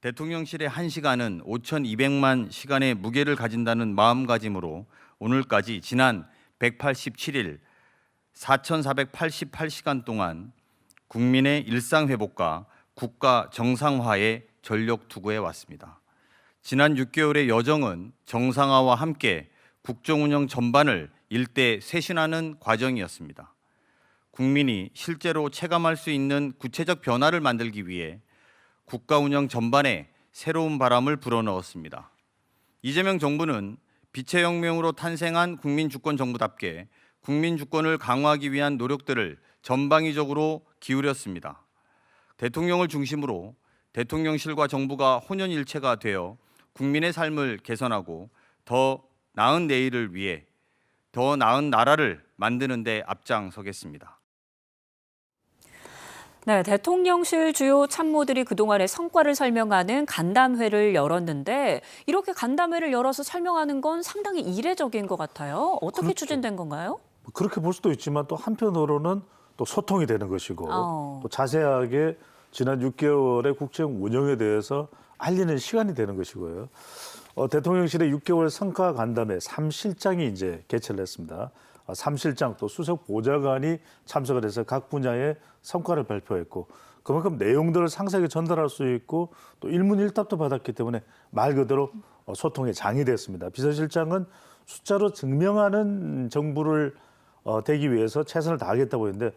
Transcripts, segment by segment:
대통령실의 1시간은 5,200만 시간의 무게를 가진다는 마음가짐으로 오늘까지 지난 187일 4,488시간 동안 국민의 일상 회복과 국가 정상화에 전력 투구해 왔습니다. 지난 6개월의 여정은 정상화와 함께 국정 운영 전반을 일대 쇄신하는 과정이었습니다. 국민이 실제로 체감할 수 있는 구체적 변화를 만들기 위해 국가 운영 전반에 새로운 바람을 불어넣었습니다. 이재명 정부는 빛의 혁명으로 탄생한 국민주권 정부답게 국민주권을 강화하기 위한 노력들을 전방위적으로 기울였습니다. 대통령을 중심으로 대통령실과 정부가 혼연일체가 되어 국민의 삶을 개선하고 더 나은 내일을 위해 더 나은 나라를 만드는 데 앞장서겠습니다. 네, 대통령실 주요 참모들이 그동안의 성과를 설명하는 간담회를 열었는데 이렇게 간담회를 열어서 설명하는 건 상당히 이례적인 것 같아요. 어떻게 그렇죠. 추진된 건가요? 그렇게 볼 수도 있지만 또 한편으로는 또 소통이 되는 것이고 또 자세하게 지난 6개월의 국정 운영에 대해서 알리는 시간이 되는 것이고요. 대통령실의 6개월 성과 간담회 3실장이 이제 개최를 했습니다. 3실장 또 수석 보좌관이 참석을 해서 각 분야의 성과를 발표했고 그만큼 내용들을 상세하게 전달할 수 있고 또 일문일답도 받았기 때문에 말 그대로 소통의 장이 됐습니다. 비서실장은 숫자로 증명하는 정부를 되기 위해서 최선을 다하겠다고 했는데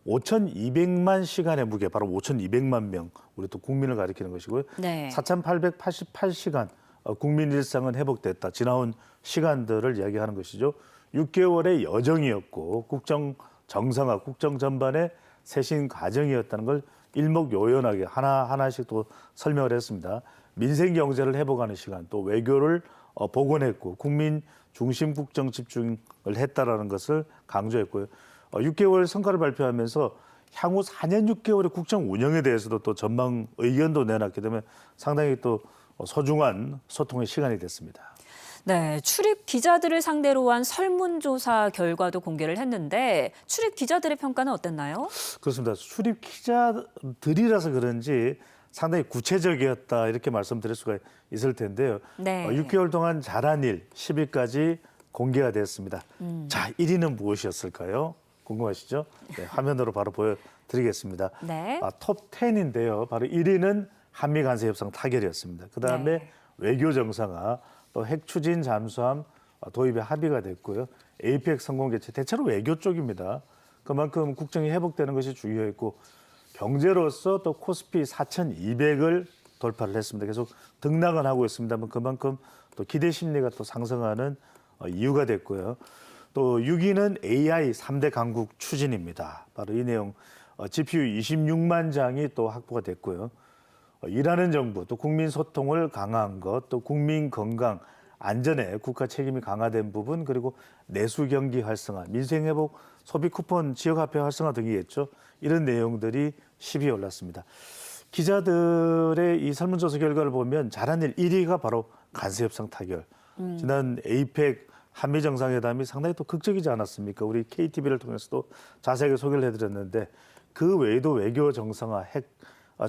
5,200만 시간의 무게, 바로 5,200만 명, 우리 또 국민을 가리키는 것이고요. 네. 4,888시간 국민 일상은 회복됐다. 지나온 시간들을 이야기하는 것이죠. 6개월의 여정이었고 국정 정상화, 국정 전반의 쇄신 과정이었다는 걸 일목요연하게 하나하나씩 또 설명을 했습니다. 민생 경제를 회복하는 시간, 또 외교를 복원했고 국민 중심 국정 집중을 했다라는 것을 강조했고요. 6개월 성과를 발표하면서 향후 4년 6개월의 국정 운영에 대해서도 또 전망 의견도 내놨기 때문에 상당히 또 소중한 소통의 시간이 됐습니다. 네, 출입 기자들을 상대로 한 설문조사 결과도 공개를 했는데 출입 기자들의 평가는 어땠나요? 그렇습니다. 출입 기자들이라서 그런지 상당히 구체적이었다 이렇게 말씀드릴 수가 있을 텐데요. 네. 6개월 동안 잘한 일 10위까지 공개가 됐습니다. 자, 1위는 무엇이었을까요? 궁금하시죠? 네, 화면으로 바로 보여드리겠습니다. 네. 톱 10인데요. 바로 1위는 한미 간세 협상 타결이었습니다. 그다음에 네. 외교 정상화, 또 핵 추진 잠수함 도입에 합의가 됐고요. APEC 성공 개최, 대체로 외교 쪽입니다. 그만큼 국정이 회복되는 것이 중요했고 경제로서 또 코스피 4,200을 돌파를 했습니다. 계속 등락은 하고 있습니다만 그만큼 또 기대 심리가 또 상승하는 이유가 됐고요. 또 6위는 AI 3대 강국 추진입니다. 바로 이 내용 GPU 26만 장이 또 확보가 됐고요. 일하는 정부, 또 국민 소통을 강화한 것, 또 국민 건강, 안전에 국가 책임이 강화된 부분, 그리고 내수 경기 활성화, 민생 회복, 소비 쿠폰 지역 화폐 활성화 등이겠죠. 이런 내용들이 10위에 올랐습니다. 기자들의 이 설문조사 결과를 보면 잘한 일 1위가 바로 간세 협상 타결. 지난 APEC 한미 정상회담이 상당히 또 극적이지 않았습니까? 우리 KTV를 통해서도 자세하게 소개를 해드렸는데 그 외에도 외교 정상화, 핵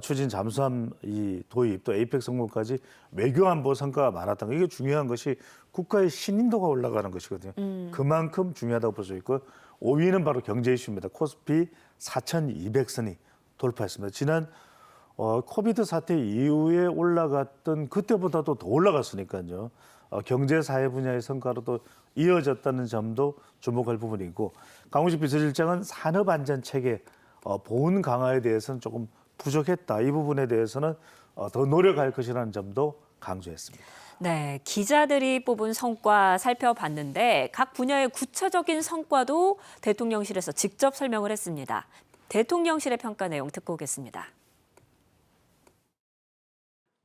추진 잠수함 이 도입, 또 APEC 성공까지 외교 안보 성과가 많았던 거. 이게 중요한 것이 국가의 신임도가 올라가는 것이거든요. 그만큼 중요하다고 볼 수 있고 5위는 바로 경제 이슈입니다. 코스피 4,200선이 돌파했습니다. 지난 코비드 사태 이후에 올라갔던 그때보다도 더 올라갔으니까요. 경제 사회 분야의 성과로도 이어졌다는 점도 주목할 부분이고 강훈식 비서실장은 산업안전체계 보훈 강화에 대해서는 조금 부족했다. 이 부분에 대해서는 더 노력할 것이라는 점도 강조했습니다. 네, 기자들이 뽑은 성과 살펴봤는데 각 분야의 구체적인 성과도 대통령실에서 직접 설명을 했습니다. 대통령실의 평가 내용 듣고 오겠습니다.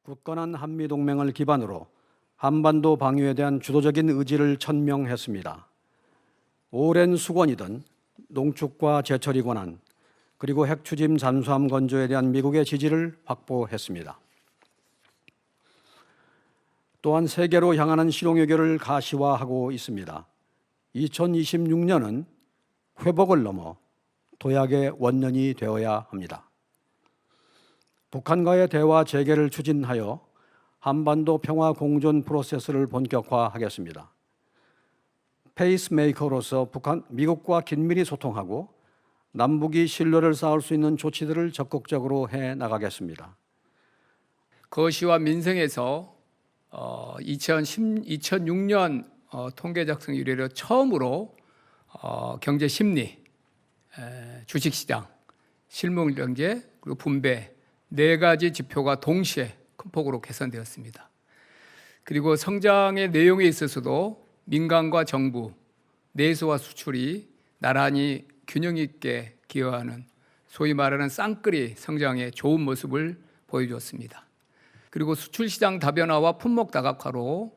굳건한 한미동맹을 기반으로 한반도 방위에 대한 주도적인 의지를 천명했습니다. 오랜 수건이던 농축과 제철이 권한 그리고 핵추진 잠수함 건조에 대한 미국의 지지를 확보했습니다. 또한 세계로 향하는 실용외교를 가시화하고 있습니다. 2026년은 회복을 넘어 도약의 원년이 되어야 합니다. 북한과의 대화 재개를 추진하여 한반도 평화 공존 프로세스를 본격화하겠습니다. 페이스메이커로서 미국과 긴밀히 소통하고 남북이 신뢰를 쌓을 수 있는 조치들을 적극적으로 해 나가겠습니다. 거시와 민생에서 2006년 통계 작성 이래로 처음으로 경제 심리, 주식시장, 실물경제 그리고 분배 네 가지 지표가 동시에 큰 폭으로 개선되었습니다. 그리고 성장의 내용에 있어서도 민간과 정부, 내수와 수출이 나란히 균형 있게 기여하는 소위 말하는 쌍끌이 성장의 좋은 모습을 보여주었습니다. 그리고 수출 시장 다변화와 품목 다각화로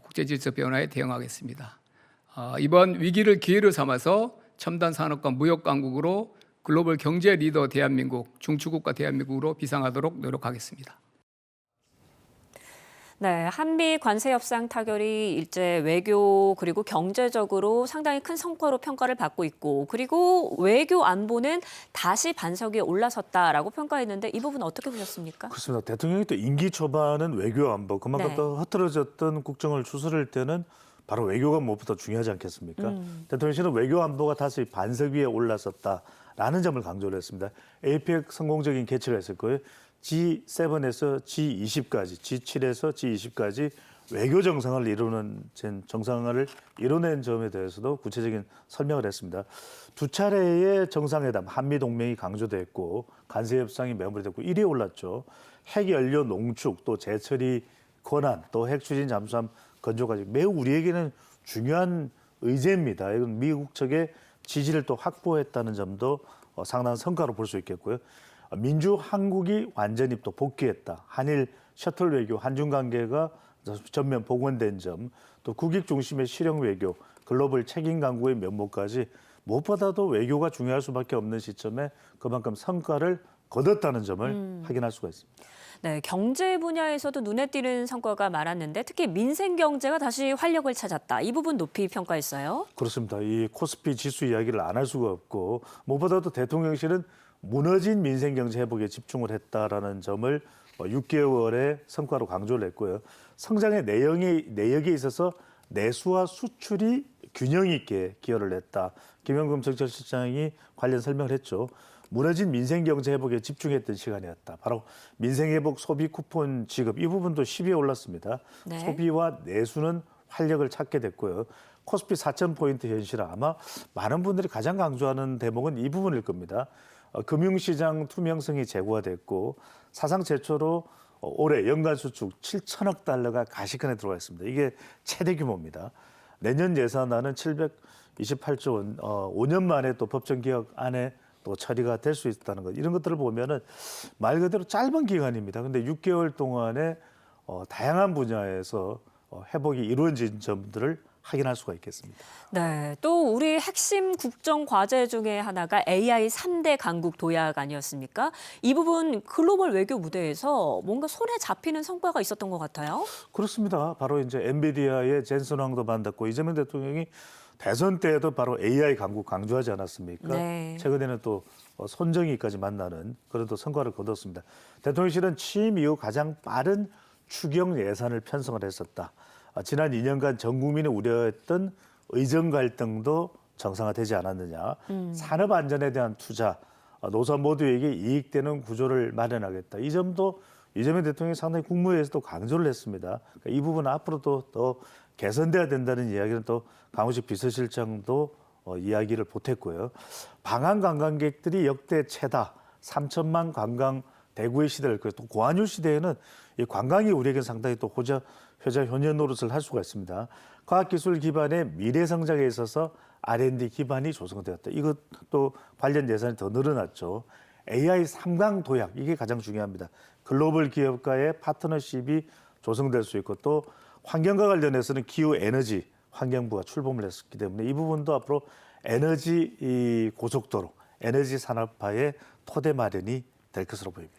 국제 질서 변화에 대응하겠습니다. 이번 위기를 기회로 삼아서 첨단 산업과 무역 강국으로 글로벌 경제 리더 대한민국, 중추국가 대한민국으로 비상하도록 노력하겠습니다. 네, 한미 관세 협상 타결이 일제 외교 그리고 경제적으로 상당히 큰 성과로 평가를 받고 있고, 그리고 외교 안보는 다시 반석 위에 올라섰다라고 평가했는데 이 부분 어떻게 보셨습니까? 그렇습니다. 대통령이 또 임기 초반은 외교 안보, 그만큼 네. 또 흐트러졌던 국정을 추스를 때는 바로 외교가 무엇보다 중요하지 않겠습니까? 대통령실은 외교 안보가 다시 반석 위에 올라섰다라는 점을 강조를 했습니다. APEC 성공적인 개최가 있을 거예요. G7에서 G20까지, G7에서 G20까지 외교 정상을 이뤄낸 점에 대해서도 구체적인 설명을 했습니다. 두 차례의 정상회담, 한미 동맹이 강조됐고 관세 협상이 마무리됐고 1위에 올랐죠. 핵연료 농축, 또 재처리 권한, 또 핵추진 잠수함 건조까지 매우 우리에게는 중요한 의제입니다. 이건 미국 측의 지지를 또 확보했다는 점도 상당한 성과로 볼 수 있겠고요. 민주 한국이 완전히 또 복귀했다. 한일 셔틀 외교, 한중 관계가 전면 복원된 점, 또 국익 중심의 실용 외교, 글로벌 책임 강국의 면모까지 무엇보다도 외교가 중요할 수밖에 없는 시점에 그만큼 성과를 거뒀다는 점을 확인할 수가 있습니다. 네, 경제 분야에서도 눈에 띄는 성과가 많았는데 특히 민생 경제가 다시 활력을 찾았다. 이 부분 높이 평가했어요. 그렇습니다. 이 코스피 지수 이야기를 안 할 수가 없고 무엇보다도 대통령실은 무너진 민생 경제 회복에 집중을 했다라는 점을 6개월의 성과로 강조를 했고요. 성장의 내역에 있어서 내수와 수출이 균형 있게 기여를 했다. 김영금 정책실장이 관련 설명을 했죠. 무너진 민생 경제 회복에 집중했던 시간이었다. 바로 민생 회복 소비 쿠폰 지급 이 부분도 10위에 올랐습니다. 네. 소비와 내수는 활력을 찾게 됐고요. 코스피 4,000포인트 현실화 아마 많은 분들이 가장 강조하는 대목은 이 부분일 겁니다. 금융시장 투명성이 제고화됐고 사상 최초로 올해 연간 수출 7천억 달러가 가시권에 들어와 있습니다. 이게 최대 규모입니다. 내년 예산안은 728조 원, 5년 만에 또 법정 기각 안에 또 처리가 될 수 있다는 것. 이런 것들을 보면은 말 그대로 짧은 기간입니다. 근데 6개월 동안에 다양한 분야에서 회복이 이루어진 점들을 확인할 수가 있겠습니다. 네, 또 우리 핵심 국정 과제 중에 하나가 AI 3대 강국 도약 아니었습니까? 이 부분 글로벌 외교 무대에서 뭔가 손에 잡히는 성과가 있었던 것 같아요. 그렇습니다. 바로 이제 엔비디아의 젠슨 황도 만났고 이재명 대통령이 대선 때에도 바로 AI 강국 강조하지 않았습니까? 네. 최근에는 또 손정희까지 만나는 그런 또 성과를 거뒀습니다. 대통령실은 취임 이후 가장 빠른 추경 예산을 편성을 했었다. 지난 2년간 전 국민이 우려했던 의정 갈등도 정상화되지 않았느냐. 산업 안전에 대한 투자, 노사 모두에게 이익되는 구조를 마련하겠다. 이 점도 이재명 대통령이 상당히 국무회의에서도 강조를 했습니다. 그러니까 이 부분은 앞으로도 더 개선돼야 된다는 이야기는 또 강우식 비서실장도 이야기를 보탰고요. 방한 관광객들이 역대 최다 3천만 관광 대구의 시대를 또 고한유 시대에는 이 관광이 우리에게 상당히 또 효자 효년 노릇을 할 수가 있습니다. 과학기술 기반의 미래 성장에 있어서 R&D 기반이 조성되었다. 이것도 관련 예산이 더 늘어났죠. AI 3강 도약 이게 가장 중요합니다. 글로벌 기업과의 파트너십이 조성될 수 있고 또 환경과 관련해서는 기후 에너지 환경부가 출범을 했기 때문에 이 부분도 앞으로 에너지 고속도로, 에너지 산업화의 토대 마련이 될 것으로 보입니다.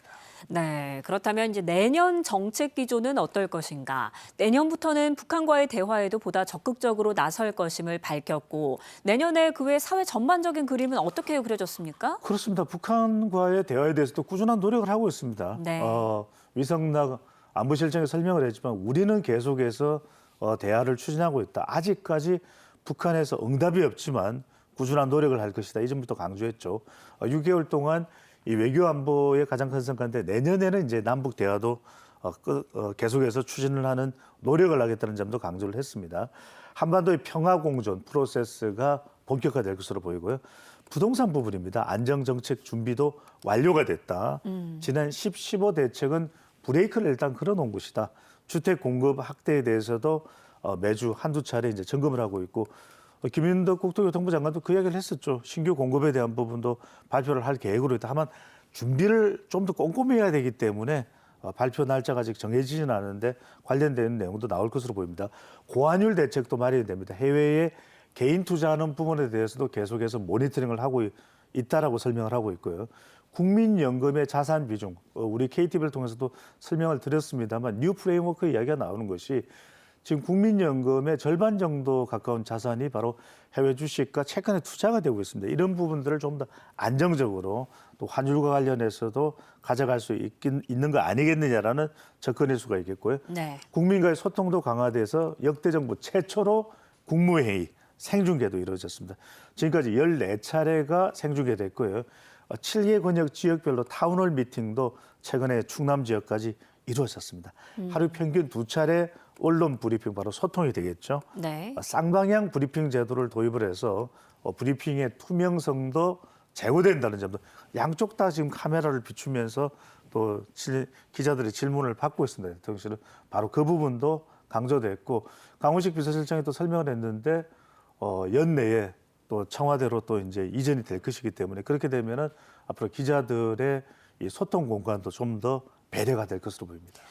네, 그렇다면 이제 내년 정책 기조는 어떨 것인가? 내년부터는 북한과의 대화에도 보다 적극적으로 나설 것임을 밝혔고 내년에 그 외 사회 전반적인 그림은 어떻게 그려졌습니까? 그렇습니다. 북한과의 대화에 대해서도 꾸준한 노력을 하고 있습니다. 네. 위성락 안보실장이 설명을 했지만 우리는 계속해서 대화를 추진하고 있다. 아직까지 북한에서 응답이 없지만 꾸준한 노력을 할 것이다. 이 점부터 강조했죠. 6개월 동안 이 외교 안보의 가장 큰 성과인데 내년에는 이제 남북 대화도 계속해서 추진을 하는 노력을 하겠다는 점도 강조를 했습니다. 한반도의 평화 공존 프로세스가 본격화될 것으로 보이고요. 부동산 부분입니다. 안정정책 준비도 완료가 됐다. 지난 10.15 대책은 브레이크를 일단 걸어놓은 것이다. 주택 공급 확대에 대해서도 매주 한두 차례 이제 점검을 하고 있고 김인덕 국토교통부 장관도 그 이야기를 했었죠. 신규 공급에 대한 부분도 발표를 할 계획으로 있다. 다만 준비를 좀 더 꼼꼼히 해야 되기 때문에 발표 날짜가 아직 정해지지는 않은데 관련된 내용도 나올 것으로 보입니다. 고환율 대책도 마련이 됩니다. 해외에 개인 투자하는 부분에 대해서도 계속해서 모니터링을 하고 있다라고 설명을 하고 있고요. 국민연금의 자산 비중, 우리 KTV를 통해서도 설명을 드렸습니다만 뉴 프레임워크 이야기가 나오는 것이 지금 국민연금의 절반 정도 가까운 자산이 바로 해외 주식과 채권에 투자가 되고 있습니다. 이런 부분들을 좀 더 안정적으로 또 환율과 관련해서도 가져갈 수 있는 거 아니겠느냐라는 접근의 수가 있겠고요. 네. 국민과의 국민과의 소통도 강화돼서 역대 정부 최초로 국무회의 생중계도 이루어졌습니다. 지금까지 14차례가 생중계됐고요. 7개 권역 지역별로 타운홀 미팅도 최근에 충남 지역까지 이루어졌습니다. 하루 평균 2차례 언론 브리핑 바로 소통이 되겠죠. 네. 쌍방향 브리핑 제도를 도입을 해서 브리핑의 투명성도 제고된다는 점도 양쪽 다 지금 카메라를 비추면서 또 기자들의 질문을 받고 있습니다. 대통령실은 바로 그 부분도 강조됐고 강훈식 비서실장이 또 설명을 했는데 연내에 또 청와대로 또 이제 이전이 될 것이기 때문에 그렇게 되면은 앞으로 기자들의 이 소통 공간도 좀 더 배려가 될 것으로 보입니다.